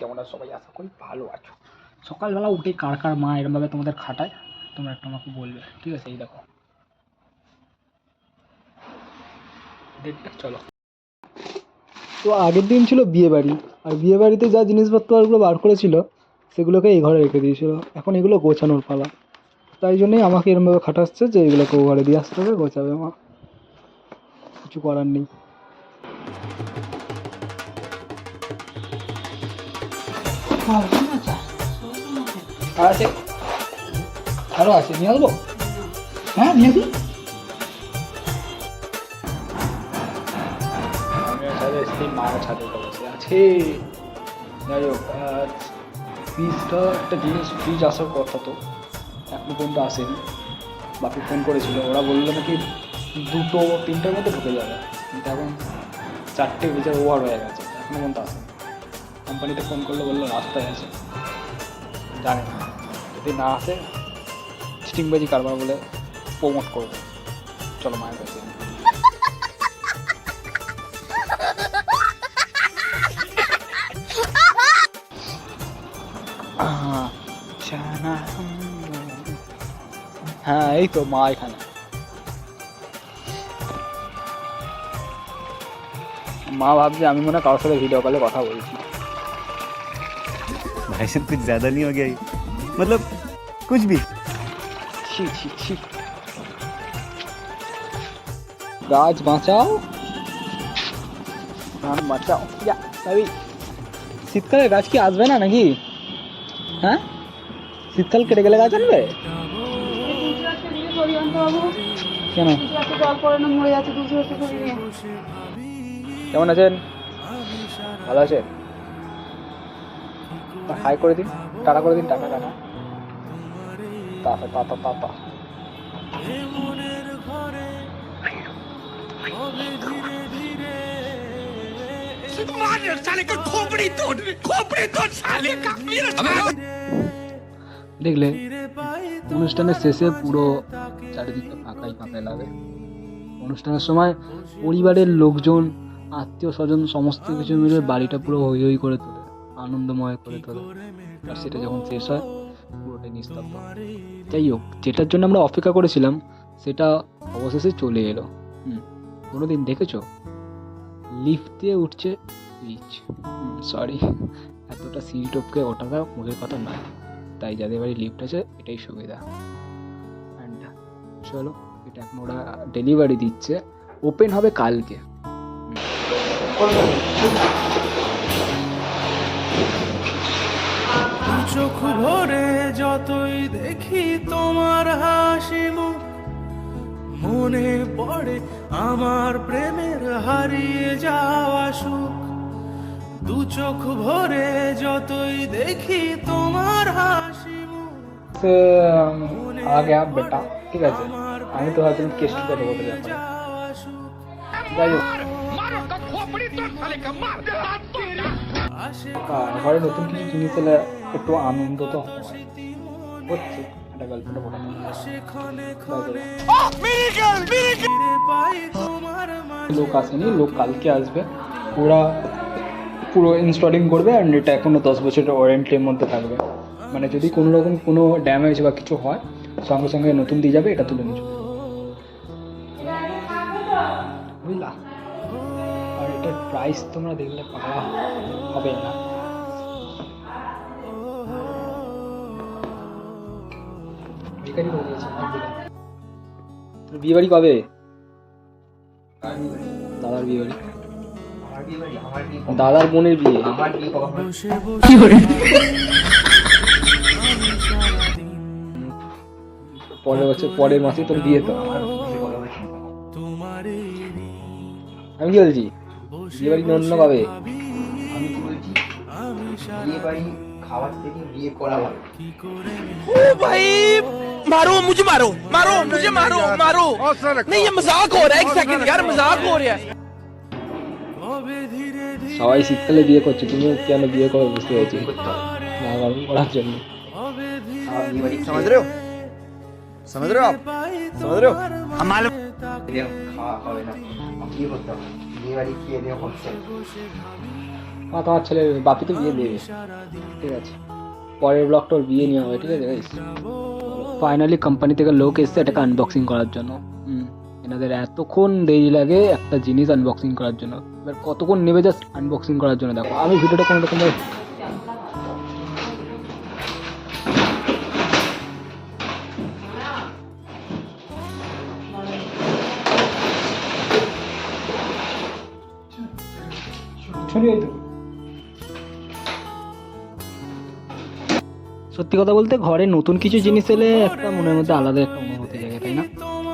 কেমন আছো সবাই? আশা করি ভালো আছো। সকালবেলা উঠে কার কার মা এরমভাবে তোমাদের খাটায় তোমরা একটু আমাকে বলবে, ঠিক আছে? এই দেখো দেখবে, চলো। তো আগের দিন ছিল বিয়ে বাড়ি, আর বিয়ে বাড়িতে যা জিনিসপত্রগুলো বার করেছিল সেগুলোকে এই ঘরে রেখে দিয়েছিল। এখন এগুলো গোছানোর পালা, তাই জন্যই আমাকে এরমভাবে খাটাচ্ছে যে এগুলোকে ও ঘরে দিয়ে আসতে হবে, গোছাবে মা, কিছু করার নেই। আছে আরও আছে, নিয়ে আসবো? হ্যাঁ নিয়ে আসি। মায়ের ছাদের বসে আছে। যাই হোক, ফ্রিজটা একটা জিনিস, ফ্রিজ আসার কথা তো এখনো পর্যন্ত আসেনি। বাপি ফোন করেছিল, ওরা বললো নাকি 2-3টার মধ্যে ঢুকে যাবে, কিন্তু এখন 4টে বেজে ওভার হয়ে গেছে, এখনো পর্যন্ত আসেনি। কোম্পানিতে ফোন করলে বললো রাস্তায় আছে, জানে না। যদি না আসে স্টিংবাজি কারবার বলে প্রমোট করবো। চলো মায়ের কাছে। হ্যাঁ এই তো মা এখানে। মা ভাবছে আমি মনে হয় কারোর সাথে ভিডিও কলে কথা বলছি। भाई साहब कुछ ज्यादा नहीं हो गया ये? मतलब कुछ भी। ছি ছি ছি, গাছ বাঁচাও, প্রাণ বাঁচাও। শীতকালে গাছ কি আসবে না নাকি? হ্যাঁ, শীতকাল কেটে গেলে গাছ আনবে কেন? কেমন আছেন? ভালো আছেন? হাই করে দিন, টাটা করে দিন, tata tata tata tata tata. দেখলে অনুষ্ঠানের শেষে পুরো চারিদিকটা ফাঁকাই ফাঁকাই লাগে। অনুষ্ঠানের সময় পরিবারের লোকজন, আত্মীয় স্বজন সমস্ত কিছু মিলে বাড়িটা পুরো হই হই করে তোলে, আনন্দময় করে তোলে। আর সেটা যখন শেষ হয় পুরোটাই নিস্তব্ধ। যাই হোক, যেটার জন্য আমরা অপেক্ষা করেছিলাম সেটা অবশেষে চলে এলো। কোনোদিন দেখেছো লিফট দিয়ে উঠছে রিচ? সরি, এতটা সিঁড়ি টপকে ওঠাটা মুখের কথা নয়, তাই যাদের বাড়ি লিফট আছে এটাই সুবিধা। অ্যান্ড চলো, এটা এখন ওরা ডেলিভারি দিচ্ছে, ওপেন হবে কালকে। চোখ ভরে যতই দেখি তোমার হাসি মুখ, মনে পড়ে আমার প্রেমের হারিয়ে যাওয়া সুখ। দু চোখ ভরে যতই দেখি তোমার হাসি মুখ। आ गया बेटा, ঠিক আছে? আমি তো ভাবছিলাম কেষ্ট কথা বলতে যাবো। যাই হোক, ঘরে নতুন কিছু জিনিস এলে একটু আনন্দ তো হচ্ছে। একটা গার্লফ্রেন্ড লোক আসেনি, লোক কালকে আসবে। ওরা পুরো ইনস্টলিং করবে, আর এটা এখনো 10 বছরের ওয়ারেন্টির মধ্যে থাকবে। মানে যদি কোনো রকম কোনো ড্যামেজ বা কিছু হয় সঙ্গে সঙ্গে নতুন দিয়ে যাবে, এটা তুলে নিয়ে যাবে, বুঝলা? আর এটার প্রাইস তোমরা দেখলে পাওয়া হবে না। তোর বিয়ে বাড়ি কবে? দাদার বিয়ে বাড়ি, দাদার বোনের বিয়ে। পরের বছর, পরের মাসে তোর বিয়ে। তো আমি কি বলছি, বিয়ে বাড়ি অন্য কবে? আমি কি বলছি, বিয়ে বাড়ি খাওয়ার থেকে বিয়ে করা ভালো। ओ भाई मारो मुझे, मारो मारो मुझे, मारो मारो। नहीं ये मजाक हो रहा है, एक सेकंड यार, मजाक हो रहा है। সবাই শীতকালে বিয়ে করছে, তুমি কেন বিয়ে করো? বুঝতে পারছি না, করার জন্য। आप ये वाली समझ रहे हो समझ रहे हो आप समझ रहे हो हम मालूम খাওয়া হবে না আমি কি করতাম বিয়ে বাড়ি খেয়ে দিয়ে হচ্ছে তোমার ছেলে বাপি তো বিয়ে দেবে, ঠিক আছে, পরের ব্লগটা ওর বিয়ে নিয়ে হবে, ঠিক আছে গাইস। ফাইনালি কোম্পানি থেকে লোক এসছে এটাকে আনবক্সিং করার জন্য। এনাদের এতক্ষণ দেরি লাগে একটা জিনিস আনবক্সিং করার জন্য, এবার কতক্ষণ নেবে জাস্ট আনবক্সিং করার জন্য। দেখো আমি ভিডিওটা কোনো রকম সত্যি কথা বলতে ঘরে নতুন কিছু জিনিস এলে একটা মনের মধ্যে আলাদা একটা অনুভূতি জাগে, তাই না?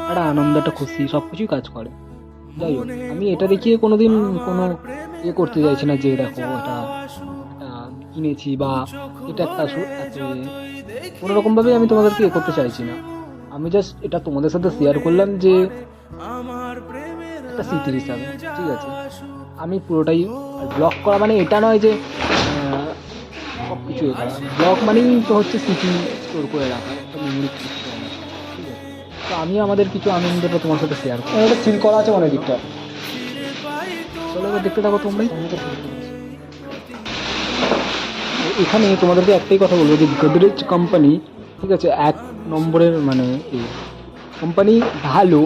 একটা আনন্দ, একটা খুশি, সব কিছুই কাজ করে। যাই হোক, আমি এটা দেখিয়ে কোনোদিন কোনো ইয়ে করতে চাইছি না যে দেখো এটা কিনেছি বা এটা একটা কোনো রকমভাবে আমি তোমাদেরকে ইয়ে করতে চাইছি না। আমি জাস্ট এটা তোমাদের সাথে শেয়ার করলাম যে একটা স্মৃতি হিসাবে, ঠিক আছে। আমি পুরোটাই ব্লগ করা মানে এটা নয় যে সব কিছু এ করা। ব্লগ মানেই তো হচ্ছে স্মৃতি স্টোর করে রাখা, একটা মেমোরি ক্রিয়েট করে রাখা, ঠিক আছে। তো আমি আমাদের কিছু আনন্দটা তোমার সাথে শেয়ার করি। একটা সিন করা আছে অনেক দিকটা, চলো এবার দেখতে থাকো তোমরাই। এখানে তোমাদেরকে একটাই কথা বলবো যে গোদরেজ কোম্পানি, ঠিক আছে, 1 নম্বরের মানে কোম্পানি ভালো,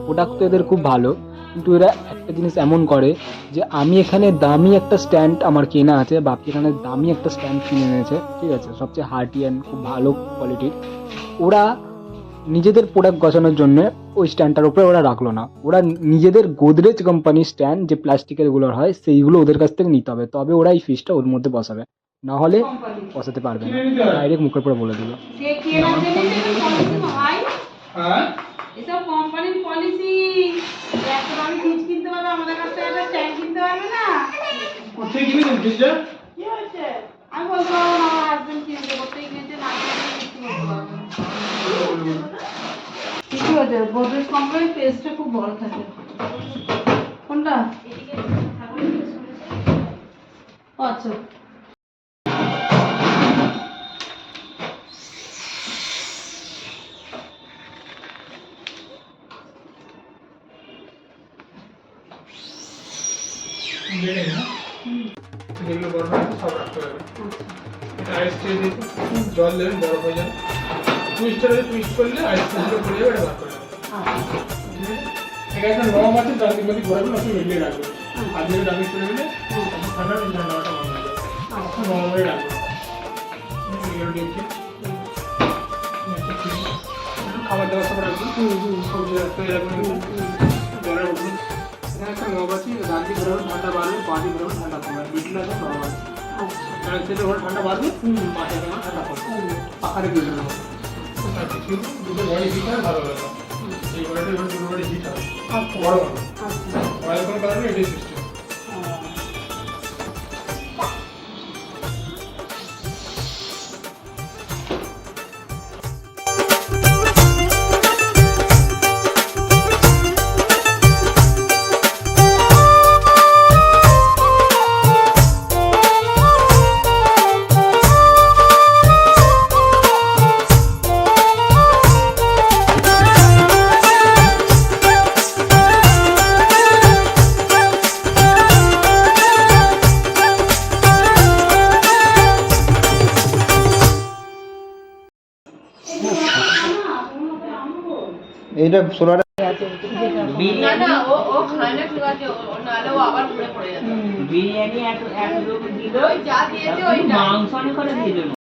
প্রোডাক্ট তো এদের খুব ভালো, কিন্তু এরা একটা জিনিস এমন করে যে আমি এখানে দামি একটা স্ট্যান্ড আমার কেনা আছে, বাপি এখানে দামি একটা স্ট্যান্ড কিনে এনেছে, ঠিক আছে, সবচেয়ে হার্টি অ্যান্ড খুব ভালো কোয়ালিটির। ওরা নিজেদের প্রোডাক্ট গছানোর জন্য ওই স্ট্যান্ডটার উপরে ওরা রাখলো না, ওরা নিজেদের গোদরেজ কোম্পানির স্ট্যান্ড যে প্লাস্টিকের গুলোর হয় সেইগুলো ওদের কাছ থেকে নিতে হবে, তবে ওরা এই ফিসটা ওর মধ্যে বসাবে, না হলে বসাতে পারবে না। ডাইরেক্ট মুখের পরে বলে দিল। এসব কোম্পানির পলিসি, এত দামি ফ্রিজ কিনতে পারবে, আমাদের কাছ থেকে একটা স্ট্যান্ড কিনতে পারবে না। কোথায় কিনেছেন ফ্রিজটা? কি হয়েছে? আমি বলতে পারবো না, আমার হাজবেন্ড কিনতে, কোথায় কিনেছে না কিনেছে কিছু বলতে পারবো না। কিছু হয়েছে, গোদরেজ কোম্পানির পেজটা খুব বড় থাকে। কোনটা? ও আচ্ছা। যেগুলো গরম আছে সব রাখতে হবে। এটা আইস চেয়ে দিতে জল দেবেন, বরফ হয়ে যাবে। টুইস্টারে টুইস্ট করলে আইস চেয়ে পড়ে যাবে, এটা বার করে দেবেন। এটা একটা নরম আছে, তার দিকে ঘোরাবেন, আপনি মিলিয়ে রাখবেন। আর যদি দামি চলে গেলে ঠান্ডা ঠান্ডাটা বন্ধ হয়ে যাবে, নরম হয়ে রাখবেন। খাবার দাবার সব রাখবেন, সবজি রাখতে রাখবেন, জলের উঠুন। এখানে একটা নব আছে, ডান দিকে ঘোরাবেন ঠান্ডা বাড়বে, বাঁ দিকে ঘোরাবেন ঠান্ডা কমবে, মিডল আছে নরম আছে। সেটা ঘরে ঠান্ডা বাড়বে, পাশে তোমার ঠান্ডা কমবে, পাখারে দিয়ে দেবো। দুটো বডি হিট হয় ভালো লাগে, এই বডিটা এবার দুটো বডি হিট হয় বড় হবে, অয়েল কোনো কারণে এটাই সিস্টেম। এইটা সোনাটা না না, ও খায় না, ঠিক আছে, নাহলে ও আবার ঘুরে পড়ে যাবে। বিরিয়ানি এত এত দিল, ওই যা দিয়েছে ওই না। মাংস অনেক করে দিল।